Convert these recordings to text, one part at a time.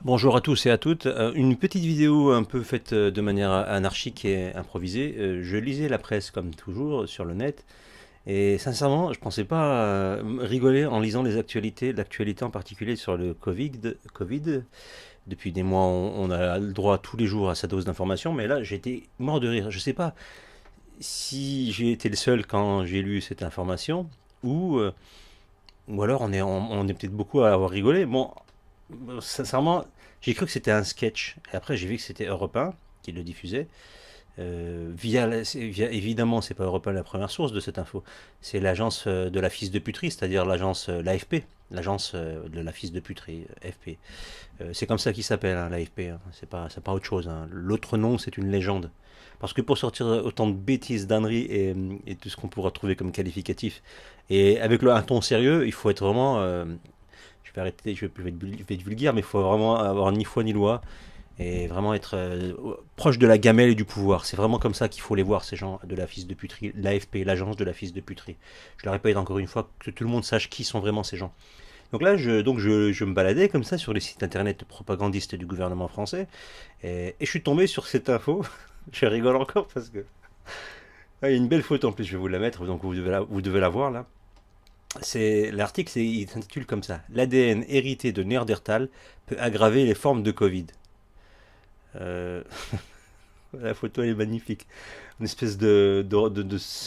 Bonjour à tous et à toutes. Une petite vidéo un peu faite de manière anarchique et improvisée. Je lisais la presse comme toujours sur le net et sincèrement, je pensais pas rigoler en lisant les actualités, l'actualité en particulier sur le Covid. Depuis des mois, on a le droit tous les jours à sa dose d'information, mais là, j'étais mort de rire. Je sais pas si j'ai été le seul quand j'ai lu cette information ou euh, ou alors on est peut-être beaucoup à avoir rigolé. Bon, sincèrement, j'ai cru que c'était un sketch. Et après, j'ai vu que c'était Europe 1 qui le diffusait. Évidemment, c'est pas Europe 1 la première source de cette info. C'est l'agence de la fils de puterie, c'est-à-dire l'agence l'AFP. L'agence de la fils de puterie, FP. C'est comme ça qu'il s'appelle, hein, l'AFP. Hein. C'est pas autre chose. Hein. L'autre nom, c'est une légende. Parce que pour sortir autant de bêtises, d'âneries et tout ce qu'on pourra trouver comme qualificatif, et avec un ton sérieux, il faut être vraiment je vais arrêter, je vais être vulgaire, mais il faut vraiment avoir ni foi ni loi et vraiment être proche de la gamelle et du pouvoir. C'est vraiment comme ça qu'il faut les voir, ces gens de la fils de puterie, l'AFP, l'agence de la fils de puterie. Je le répète encore une fois, que tout le monde sache qui sont vraiment ces gens. Donc là, je me baladais comme ça sur les sites internet propagandistes du gouvernement français et je suis tombé sur cette info. Je rigole encore parce que il y a une belle photo en plus, je vais vous la mettre, donc vous devez la voir là. L'article, il s'intitule comme ça. L'ADN hérité de Néandertal peut aggraver les formes de Covid. Euh, la photo elle est magnifique. Une espèce de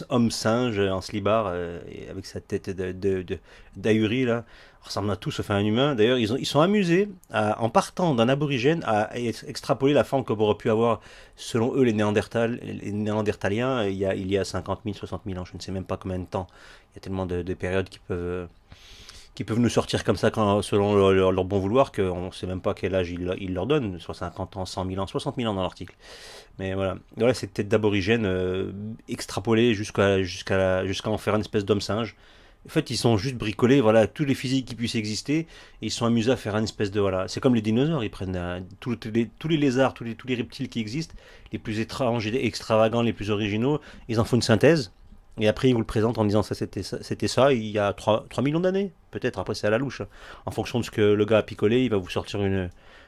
homme singe en slibard avec sa tête d'ahuri là. Ressemble à tout sauf à un humain. D'ailleurs, ils sont amusés en partant d'un aborigène à extrapoler la forme qu'aurait pu avoir selon eux les Néandertaliens il y a 50 000, 60 000 ans. Je ne sais même pas combien de temps. Il y a tellement de périodes qui peuvent nous sortir comme ça selon leur bon vouloir qu'on ne sait même pas quel âge ils leur donnent, soit 50 ans, 100 000 ans, 60 000 ans dans l'article. Mais voilà cette tête d'aborigène extrapolée jusqu'à en faire une espèce d'homme singe. En fait, ils sont juste bricolés, voilà, tous les physiques qui puissent exister, et ils sont amusés à faire une espèce de, voilà, c'est comme les dinosaures, ils prennent tous les lézards, tous les reptiles qui existent, les plus étranges, extravagants, les plus originaux, ils en font une synthèse, et après ils vous le présentent en disant ça c'était ça il y a 3 millions d'années, peut-être, après c'est à la louche, hein. En fonction de ce que le gars a picolé, il va vous sortir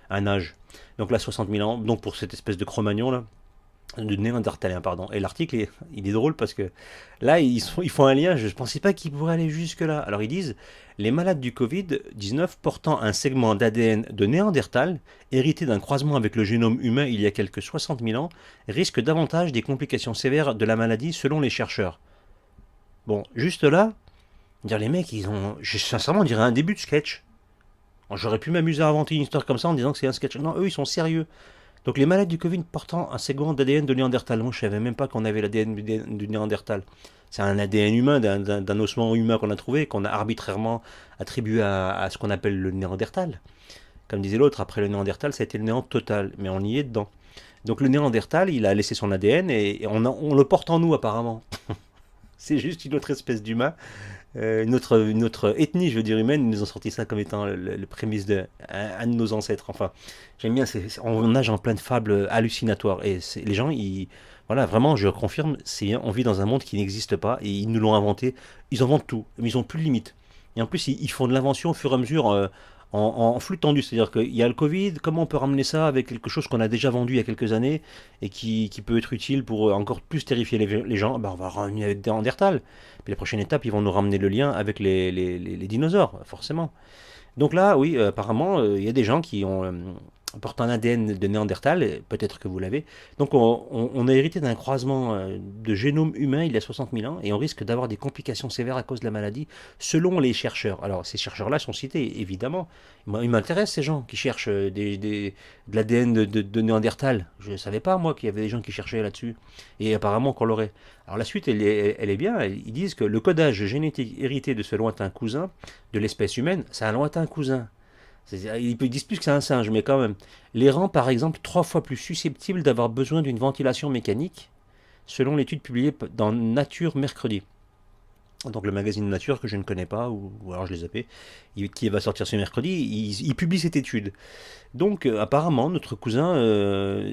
un âge. Donc là, 60 000 ans, donc pour cette espèce de Cro-Magnon là, de Néandertalien, pardon. Et l'article, il est drôle parce que là, ils font un lien, je ne pensais pas qu'ils pourraient aller jusque-là. Alors ils disent, les malades du Covid-19 portant un segment d'ADN de Néandertal, hérité d'un croisement avec le génome humain il y a quelques 60 000 ans, risquent davantage des complications sévères de la maladie selon les chercheurs. Bon, juste là, dire les mecs, sincèrement, on dirait un début de sketch. J'aurais pu m'amuser à inventer une histoire comme ça en disant que c'est un sketch. Non, eux, ils sont sérieux. Donc les malades du Covid portant un segment d'ADN de Néandertal. Moi, je savais même pas qu'on avait l'ADN du Néandertal. C'est un ADN humain, d'un ossement humain qu'on a trouvé, qu'on a arbitrairement attribué à ce qu'on appelle le Néandertal. Comme disait l'autre, après le Néandertal, ça a été le néant total. Mais on y est dedans. Donc le Néandertal, il a laissé son ADN et on le porte en nous apparemment. C'est juste une autre espèce d'humain, une autre ethnie, je veux dire humaine. Ils nous ont sorti ça comme étant le prémisse de un de nos ancêtres. Enfin, j'aime bien, on nage en pleine fable hallucinatoire. Et les gens, voilà, vraiment, je confirme, on vit dans un monde qui n'existe pas et ils nous l'ont inventé. Ils inventent tout, mais ils n'ont plus de limite. Et en plus, ils font de l'invention au fur et à mesure en flux tendu. C'est-à-dire qu'il y a le Covid, comment on peut ramener ça avec quelque chose qu'on a déjà vendu il y a quelques années et qui peut être utile pour encore plus terrifier les gens. Ben, on va ramener avec des Néandertal. Puis la prochaine étape, ils vont nous ramener le lien avec les dinosaures, forcément. Donc là, oui, apparemment, il y a des gens qui portent un ADN de Néandertal, peut-être que vous l'avez. Donc on a hérité d'un croisement de génome humain il y a 60 000 ans et on risque d'avoir des complications sévères à cause de la maladie, selon les chercheurs. Alors ces chercheurs-là sont cités, évidemment. Moi, ils m'intéressent ces gens qui cherchent de l'ADN de Néandertal. Je ne savais pas, moi, qu'il y avait des gens qui cherchaient là-dessus. Et apparemment qu'on l'aurait. Alors la suite, elle est bien. Ils disent que le codage génétique hérité de ce lointain cousin de l'espèce humaine, c'est un lointain cousin. Ils disent plus que c'est un singe, mais quand même. Les rend par exemple 3 fois plus susceptibles d'avoir besoin d'une ventilation mécanique, selon l'étude publiée dans Nature mercredi. Donc le magazine Nature que je ne connais pas, ou alors je l'ai zappé, qui va sortir ce mercredi, il publie cette étude. Donc apparemment, notre cousin,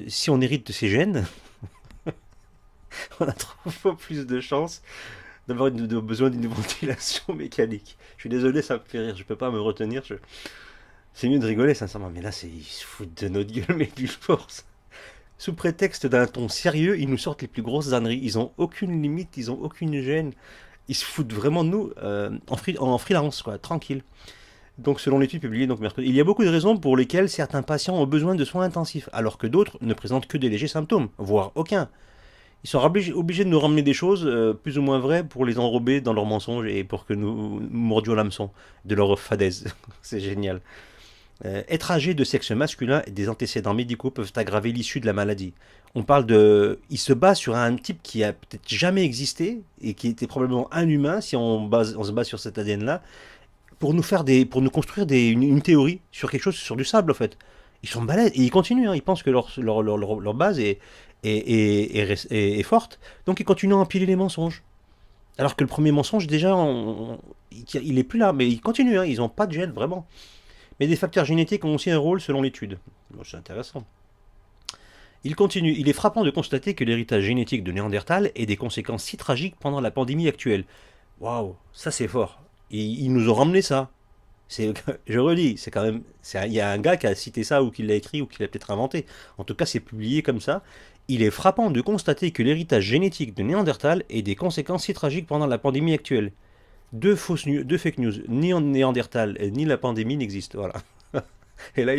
si on hérite de ses gènes, on a 3 fois plus de chances besoin d'une ventilation mécanique. Je suis désolé, ça me fait rire, je peux pas me retenir. C'est mieux de rigoler, sincèrement. Mais là, ils se foutent de notre gueule, mais du force. Sous prétexte d'un ton sérieux, ils nous sortent les plus grosses âneries. Ils ont aucune limite, ils ont aucune gêne. Ils se foutent vraiment de nous en freelance, quoi, tranquille. Donc, selon l'étude publiée donc mercredi, il y a beaucoup de raisons pour lesquelles certains patients ont besoin de soins intensifs, alors que d'autres ne présentent que des légers symptômes, voire aucun. Ils sont obligés de nous ramener des choses plus ou moins vraies pour les enrober dans leurs mensonges et pour que nous mordions l'hameçon de leur fadaise. C'est génial. Être âgé de sexe masculin et des antécédents médicaux peuvent aggraver l'issue de la maladie. On parle de... Il se base sur un type qui a peut-être jamais existé et qui était probablement un humain, si on se base sur cet ADN-là, pour nous construire une théorie sur quelque chose, sur du sable en fait. Ils sont balèzes et ils continuent, hein. Ils pensent que leur base est forte, donc ils continuent à empiler les mensonges. Alors que le premier mensonge, déjà, il est plus là, mais ils continuent, hein. Ils n'ont pas de gène, vraiment. Mais des facteurs génétiques ont aussi un rôle selon l'étude. Bon, c'est intéressant. Il continue. Il est frappant de constater que l'héritage génétique de Néandertal ait des conséquences si tragiques pendant la pandémie actuelle. Waouh, ça c'est fort. Ils nous ont ramené ça. Je redis, c'est quand même. Il y a un gars qui a cité ça ou qui l'a écrit ou qui l'a peut-être inventé. En tout cas, c'est publié comme ça. Il est frappant de constater que l'héritage génétique de Néandertal ait des conséquences si tragiques pendant la pandémie actuelle. Deux fake news. Ni en Néandertal, ni la pandémie n'existent. Voilà. Et là,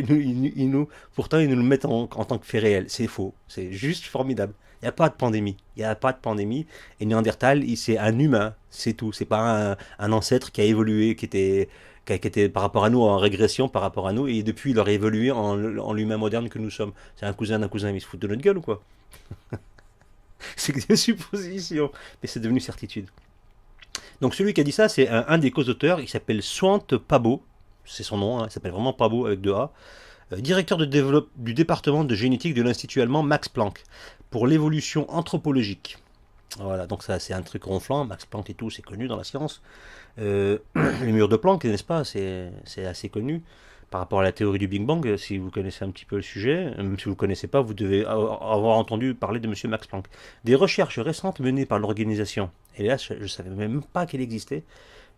pourtant, ils nous le mettent en tant que fait réel. C'est faux. C'est juste formidable. Il n'y a pas de pandémie. Il n'y a pas de pandémie. Et Néandertal, c'est un humain. C'est tout. C'est pas un ancêtre qui a évolué, qui était par rapport à nous en régression par rapport à nous. Et depuis, il aurait évolué en l'humain moderne que nous sommes. C'est un cousin d'un cousin. Mais ils se foutent de notre gueule ou quoi? C'est que des suppositions. Mais c'est devenu certitude. Donc celui qui a dit ça, c'est un des co-auteurs. Il s'appelle Swant Pabo. C'est son nom, hein, il s'appelle vraiment Pabo avec deux A, directeur du département de génétique de l'Institut allemand Max Planck, pour l'évolution anthropologique. Voilà, donc ça c'est un truc ronflant, Max Planck et tout, c'est connu dans la science. Les murs de Planck, n'est-ce pas, c'est assez connu par rapport à la théorie du Big Bang, si vous connaissez un petit peu le sujet. Même si vous ne connaissez pas, vous devez avoir entendu parler de Monsieur Max Planck. Des recherches récentes menées par l'organisation, et là je ne savais même pas qu'elle existait,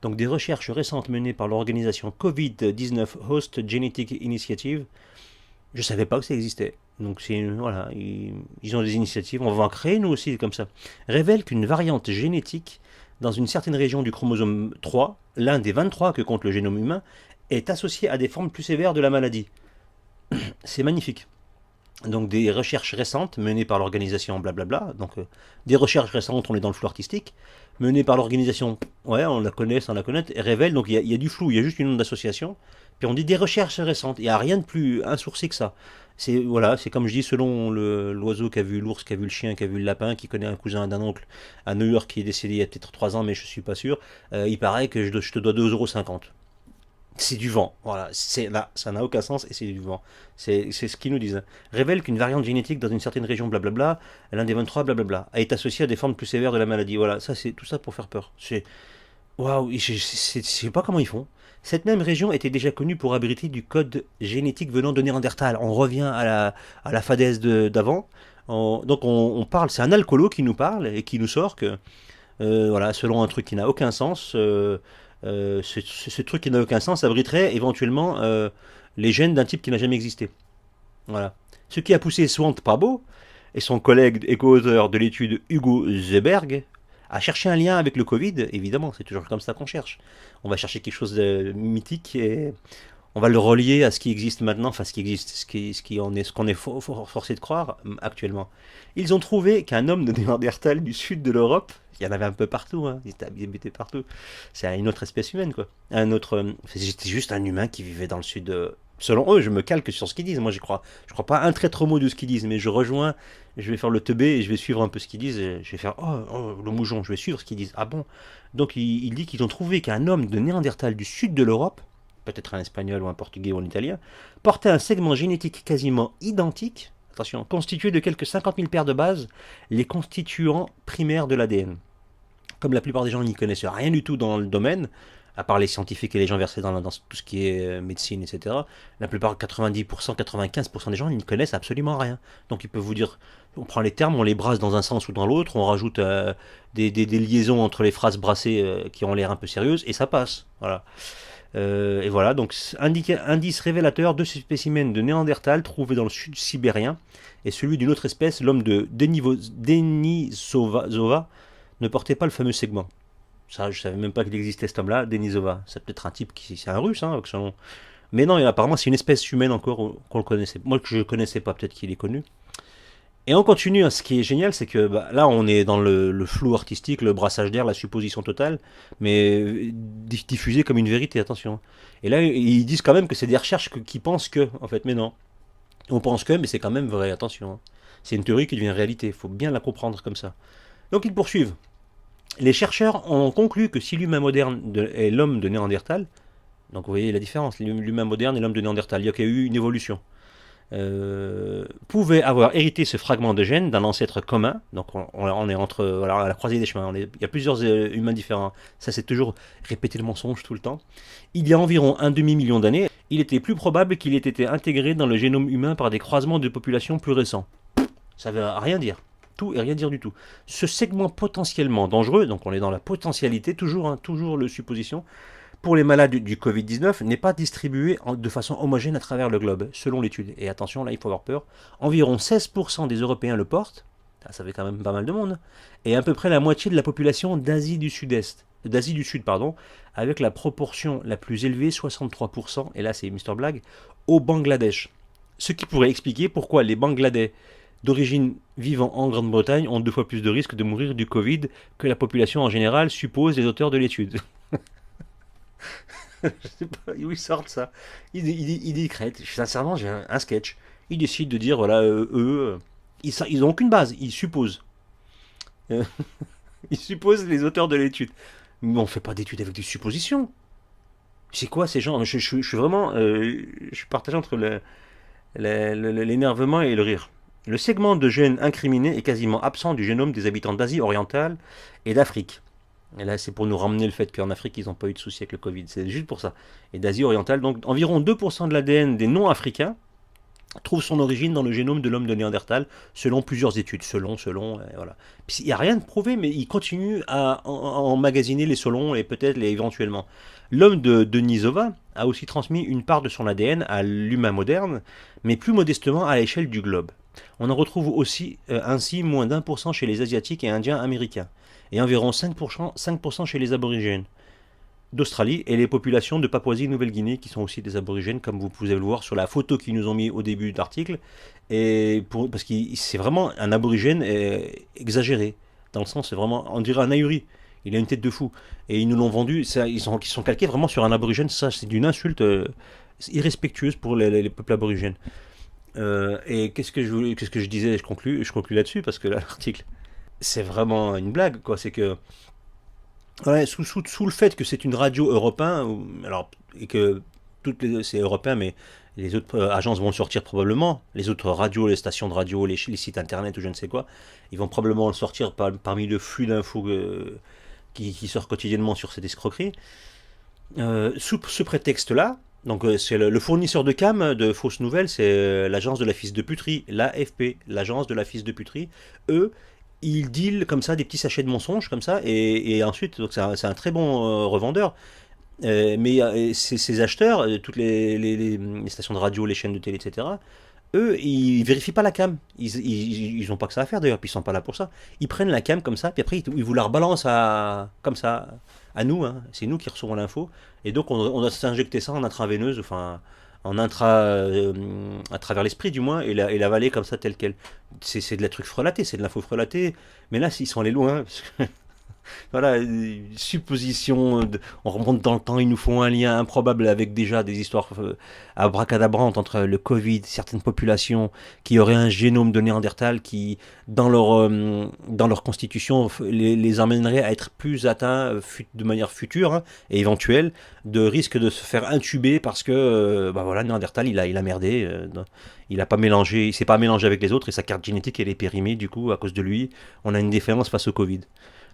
donc des recherches récentes menées par l'organisation COVID-19 Host Genetic Initiative, je ne savais pas que ça existait. Donc voilà, ils ont des initiatives, on va en créer nous aussi comme ça. Révèlent qu'une variante génétique dans une certaine région du chromosome 3, l'un des 23 que compte le génome humain, est associée à des formes plus sévères de la maladie. C'est magnifique. Donc des recherches récentes menées par l'organisation blablabla, donc des recherches récentes, on est dans le flou artistique, menées par l'organisation, ouais, on la connaît sans la connaître, et révèle, donc il y a du flou, il y a juste une nom d'association, puis on dit des recherches récentes, il n'y a rien de plus insourcé que ça. Voilà, c'est comme je dis, selon l'oiseau qui a vu l'ours, qui a vu le chien, qui a vu le lapin, qui connaît un cousin d'un oncle à New York qui est décédé il y a peut-être 3 ans, mais je suis pas sûr, il paraît que je te dois 2,50 €. C'est du vent, voilà, là, ça n'a aucun sens et c'est du vent. C'est ce qu'ils nous disent. Révèle qu'une variante génétique dans une certaine région, blablabla, l'un des 23, blablabla, est associée à des formes plus sévères de la maladie. Voilà, ça c'est tout ça pour faire peur. Waouh, je sais pas comment ils font. Cette même région était déjà connue pour abriter du code génétique venant de Néandertal. On revient à la fadaise d'avant. Donc on parle, c'est un alcoolo qui nous parle et qui nous sort que, voilà, selon un truc qui n'a aucun sens, ce truc qui n'a aucun sens abriterait éventuellement les gènes d'un type qui n'a jamais existé. Voilà. Ce qui a poussé Swant Pabo et son collègue et co-auteur de l'étude Hugo Zeberg à chercher un lien avec le Covid, évidemment, c'est toujours comme ça qu'on cherche. On va chercher quelque chose de mythique et on va le relier à ce qui existe maintenant, enfin ce qui existe, ce qu'on est forcé de croire actuellement. Ils ont trouvé qu'un homme de Néandertal du sud de l'Europe, il y en avait un peu partout, hein, ils étaient habités partout, c'est une autre espèce humaine quoi. C'était juste un humain qui vivait dans le sud. Selon eux, je me calque sur ce qu'ils disent. Moi, je crois pas un traître mot de ce qu'ils disent, mais je vais faire le teubé et je vais suivre un peu ce qu'ils disent. Et je vais faire le moujon, je vais suivre ce qu'ils disent. Ah bon? Donc il dit qu'ils ont trouvé qu'un homme de Néandertal du sud de l'Europe, peut-être un espagnol ou un portugais ou un italien, portait un segment génétique quasiment identique, attention, constitué de quelques 50 000 paires de bases, les constituants primaires de l'ADN. Comme la plupart des gens n'y connaissent rien du tout dans le domaine, à part les scientifiques et les gens versés dans tout ce qui est médecine, etc., la plupart, 90%, 95% des gens, ils ne connaissent absolument rien. Donc ils peuvent vous dire, on prend les termes, on les brasse dans un sens ou dans l'autre, on rajoute des liaisons entre les phrases brassées qui ont l'air un peu sérieuses, et ça passe. Voilà. Et voilà, donc indice révélateur de ces spécimens de Néandertal trouvés dans le sud sibérien et celui d'une autre espèce, l'homme de Denisova, ne portait pas le fameux segment. Ça, je savais même pas qu'il existait cet homme-là, Denisova. C'est peut-être un type qui, c'est un russe, hein, avec son nom. Mais non, apparemment c'est une espèce humaine encore qu'on le connaissait. Moi que je connaissais pas, peut-être qu'il est connu. Et on continue, hein. Ce qui est génial, c'est que là, on est dans le flou artistique, le brassage d'air, la supposition totale, mais diffusé comme une vérité, attention. Et là, ils disent quand même que c'est des recherches qui pensent que, en fait, mais non. On pense que, mais c'est quand même vrai, attention, hein. C'est une théorie qui devient réalité, il faut bien la comprendre comme ça. Donc ils poursuivent. Les chercheurs ont conclu que si l'humain moderne est l'homme de Néandertal, donc vous voyez la différence, l'humain moderne et l'homme de Néandertal, il y a eu une évolution. Pouvait avoir hérité ce fragment de gène d'un ancêtre commun. Donc on est entre voilà, à la croisée des chemins. Il y a plusieurs humains différents. Ça c'est toujours répéter le mensonge tout le temps. Il y a environ un demi-million d'années, il était plus probable qu'il ait été intégré dans le génome humain par des croisements de populations plus récents. Ça veut rien dire. Tout et rien dire du tout. Ce segment potentiellement dangereux, donc on est dans la potentialité, toujours, hein, toujours le supposition, pour les malades du Covid-19 n'est pas distribué de façon homogène à travers le globe, selon l'étude. Et attention, là, il faut avoir peur. Environ 16% des Européens le portent, ça fait quand même pas mal de monde, et à peu près la moitié de la population d'Asie du Sud-Est, d'Asie du Sud, pardon, avec la proportion la plus élevée, 63%, et là c'est Mister Blague, au Bangladesh. Ce qui pourrait expliquer pourquoi les Bangladais d'origine vivant en Grande-Bretagne ont 2 fois plus de risques de mourir du Covid que la population en général, supposent les auteurs de l'étude. Je sais pas où ils sortent ça. Ils décrètent. Sincèrement, j'ai un sketch. Ils décident de dire voilà, ils n'ont aucune base. Ils supposent. Euh, ils supposent les auteurs de l'étude. Mais on fait pas d'études avec des suppositions. C'est quoi ces gens? Je suis vraiment. Je suis partagé entre l'énervement et le rire. Le segment de gène incriminé est quasiment absent du génome des habitants d'Asie orientale et d'Afrique. Et là, c'est pour nous ramener le fait qu'en Afrique, ils n'ont pas eu de soucis avec le Covid. C'est juste pour ça. Et d'Asie orientale, donc environ 2% de l'ADN des non-africains trouve son origine dans le génome de l'homme de Néandertal, selon plusieurs études. Voilà. Il n'y a rien de prouvé, mais ils continuent à emmagasiner les selon et peut-être les éventuellement. L'homme de Denisova a aussi transmis une part de son ADN à l'humain moderne, mais plus modestement à l'échelle du globe. On en retrouve aussi ainsi moins d'1% chez les Asiatiques et Indiens américains, et environ 5% chez les aborigènes d'Australie et les populations de Papouasie-Nouvelle-Guinée qui sont aussi des aborigènes, comme vous pouvez le voir sur la photo qu'ils nous ont mis au début de l'article, parce que c'est vraiment un aborigène exagéré, dans le sens c'est vraiment, on dirait un ahuri. Il a une tête de fou. Et ils nous l'ont vendu, ils sont calqués vraiment sur un aborigène, ça c'est d'une insulte irrespectueuse pour les peuples aborigènes. Et qu'est-ce que je disais, je conclus là-dessus parce que là, l'article, c'est vraiment une blague, quoi. C'est que, ouais, sous le fait que c'est une radio européenne, alors, et que c'est européen, mais les autres agences vont le sortir probablement, les autres radios, les stations de radio, les sites internet ou je ne sais quoi, ils vont probablement le sortir parmi le flux d'infos qui sort quotidiennement sur cette escroquerie. Sous ce prétexte-là, donc c'est le fournisseur de cam de fausses nouvelles, c'est l'agence de la fils de puterie, l'AFP, l'agence de la fils de puterie. Eux, ils dealent comme ça des petits sachets de mensonges comme ça, et ensuite, donc c'est un très bon revendeur. Mais ces acheteurs, toutes les stations de radio, les chaînes de télé, etc., eux, ils vérifient pas la cam. Ils ont pas que ça à faire d'ailleurs, puis ils sont pas là pour ça. Ils prennent la cam comme ça, puis après ils vous la rebalancent comme ça à nous. Hein. C'est nous qui recevons l'info. Et donc on doit s'injecter ça en intraveineuse, enfin en à travers l'esprit du moins, et l'avaler comme ça tel quel. C'est de la truc frelaté, c'est de l'info frelatée. Mais là, ils sont allés loin. Parce que voilà, supposition, on remonte dans le temps, ils nous font un lien improbable avec déjà des histoires abracadabrantes entre le Covid, certaines populations qui auraient un génome de Néandertal qui, dans leur constitution, les emmènerait à être plus atteints de manière future hein, et éventuelle, de risque de se faire intuber parce que voilà, Néandertal, il a merdé, il a pas mélangé, il s'est pas mélangé avec les autres et sa carte génétique elle est périmée, du coup, à cause de lui, on a une défaillance face au Covid.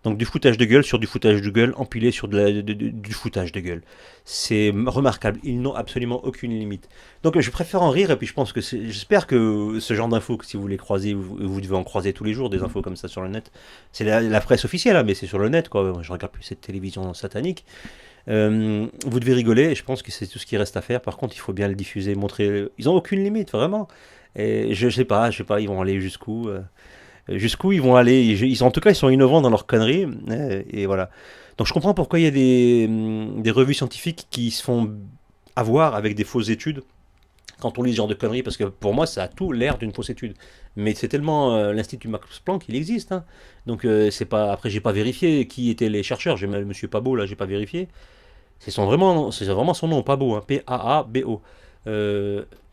Donc du foutage de gueule sur du foutage de gueule, empilé sur du foutage de gueule. C'est remarquable, ils n'ont absolument aucune limite. Donc je préfère en rire, et puis j'espère que ce genre d'infos, si vous les croisez, vous devez en croiser tous les jours, des infos comme ça sur le net. C'est la presse officielle, hein, mais c'est sur le net, quoi. Moi, je regarde plus cette télévision satanique. Vous devez rigoler, et je pense que c'est tout ce qui reste à faire. Par contre, il faut bien le diffuser, montrer. Ils ont aucune limite, vraiment. Et je sais pas, ils vont aller jusqu'où. Jusqu'où ils vont aller. En tout cas, ils sont innovants dans leurs conneries. Et voilà. Donc je comprends pourquoi il y a des revues scientifiques qui se font avoir avec des fausses études quand on lit ce genre de conneries, parce que pour moi, ça a tout l'air d'une fausse étude. Mais c'est tellement l'Institut Max Planck, il existe. Hein. Donc c'est pas. Après, j'ai pas vérifié qui étaient les chercheurs. J'ai Monsieur Pabo là, j'ai pas vérifié. C'est vraiment son nom, Pabo, hein, P-A-A-B-O.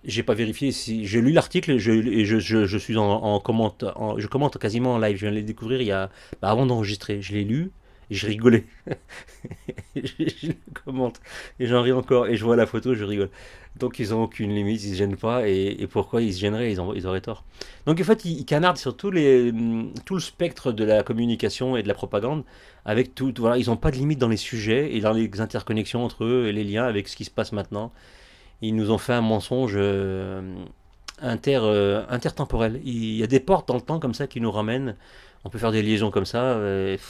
J'ai pas vérifié si j'ai lu l'article et je suis je commente quasiment en live. Je viens de le découvrir avant d'enregistrer. Je l'ai lu et je rigolais. Je le commente et j'en ris encore et je vois la photo, je rigole. Donc ils ont aucune limite, ils se gênent pas et pourquoi ils se gêneraient, ils auraient tort. Donc en fait ils canardent sur tout le spectre de la communication et de la propagande avec tout, voilà, ils n'ont pas de limite dans les sujets et dans les interconnexions entre eux et les liens avec ce qui se passe maintenant. Ils nous ont fait un mensonge intertemporel. Il y a des portes dans le temps comme ça qui nous ramènent. On peut faire des liaisons comme ça.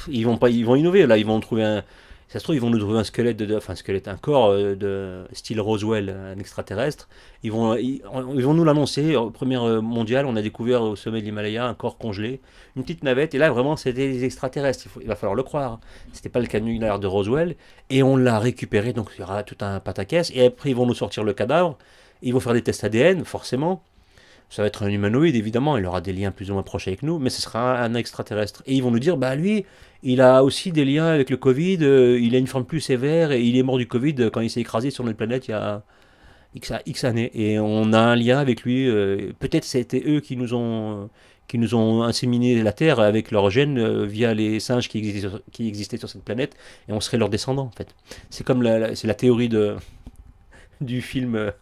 Ils vont pas, ils vont innover. Là, ils vont trouver un. Ça se trouve, ils vont nous trouver un squelette enfin un squelette, un corps de style Roswell, un extraterrestre. Ils vont nous l'annoncer. Première mondiale, on a découvert au sommet de l'Himalaya un corps congelé, une petite navette. Et là, vraiment, c'était des extraterrestres. Il va falloir le croire. C'était pas le canular de Roswell. Et on l'a récupéré. Donc il y aura tout un pataquès. Et après, ils vont nous sortir le cadavre. Ils vont faire des tests ADN, forcément. Ça va être un humanoïde, évidemment, il aura des liens plus ou moins proches avec nous, mais ce sera un extraterrestre. Et ils vont nous dire, bah lui, il a aussi des liens avec le Covid, il a une forme plus sévère, et il est mort du Covid quand il s'est écrasé sur notre planète il y a X années. Et on a un lien avec lui, peut-être c'était eux qui nous ont inséminé la Terre avec leurs gènes via les singes qui existaient sur cette planète, et on serait leurs descendants, en fait. C'est comme c'est la théorie du film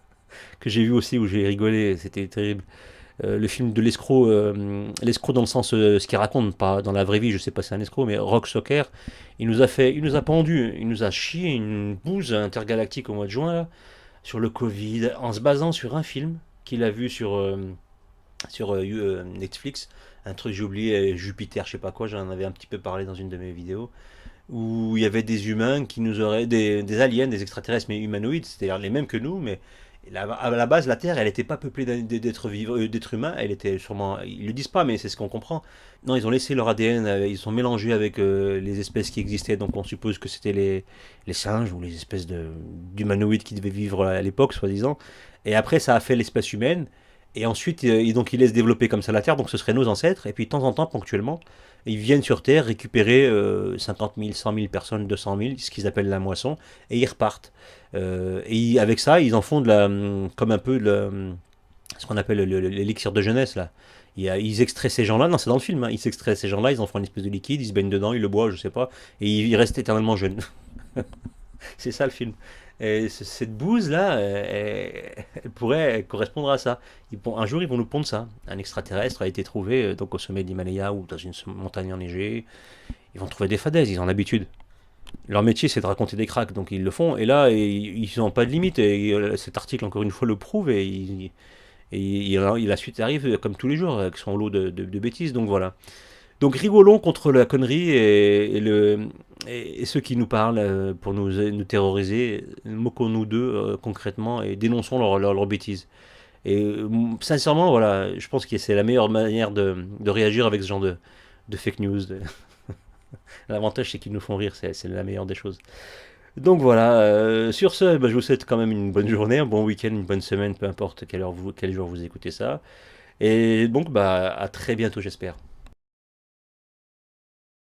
que j'ai vu aussi où j'ai rigolé, c'était terrible. Le film de l'escroc, l'escroc dans le sens ce qu'il raconte, pas dans la vraie vie, je sais pas si c'est un escroc, mais Rock Soccer, il nous a pendu, il nous a chié une bouse intergalactique au mois de juin là, sur le Covid, en se basant sur un film qu'il a vu sur Netflix, un truc j'ai oublié, Jupiter, je sais pas quoi, j'en avais un petit peu parlé dans une de mes vidéos, où il y avait des humains qui nous auraient, des aliens, des extraterrestres, mais humanoïdes, c'est-à-dire les mêmes que nous, mais à la base, la Terre, elle n'était pas peuplée d'êtres humains, elle était sûrement, ils le disent pas, mais c'est ce qu'on comprend. Non, ils ont laissé leur ADN, ils sont mélangés avec les espèces qui existaient, donc on suppose que c'était les singes ou les espèces d'humanoïdes qui devaient vivre à l'époque, soi-disant. Et après, ça a fait l'espèce humaine, et ensuite, donc ils laissent développer comme ça la Terre, donc ce seraient nos ancêtres, et puis de temps en temps, ponctuellement, ils viennent sur Terre récupérer 50 000, 100 000 personnes, 200 000, ce qu'ils appellent la moisson, et ils repartent. Et avec ça, ils en font comme un peu ce qu'on appelle l'élixir de jeunesse, là. Ils extraient ces gens-là, non, c'est dans le film, hein, ils extraient ces gens-là, ils en font une espèce de liquide, ils se baignent dedans, ils le boivent, je sais pas, et ils restent éternellement jeunes. C'est ça le film. Et cette bouse-là, elle pourrait correspondre à ça. Un jour, ils vont nous pondre ça. Un extraterrestre a été trouvé donc au sommet de l'Himalaya ou dans une montagne enneigée. Ils vont trouver des falaises, ils ont l'habitude. Leur métier, c'est de raconter des cracks, donc ils le font. Et là, ils n'ont pas de limite. Et cet article, encore une fois, le prouve. Et la suite arrive comme tous les jours, avec son lot de bêtises. Donc voilà. Donc rigolons contre la connerie et ceux qui nous parlent pour nous terroriser. Moquons-nous d'eux concrètement et dénonçons leurs bêtises. Et sincèrement, voilà, je pense que c'est la meilleure manière de réagir avec ce genre de fake news. L'avantage, c'est qu'ils nous font rire, c'est la meilleure des choses. Donc voilà, sur ce, bah, je vous souhaite quand même une bonne journée, un bon week-end, une bonne semaine, peu importe quel jour vous écoutez ça. Et donc, bah, à très bientôt, j'espère.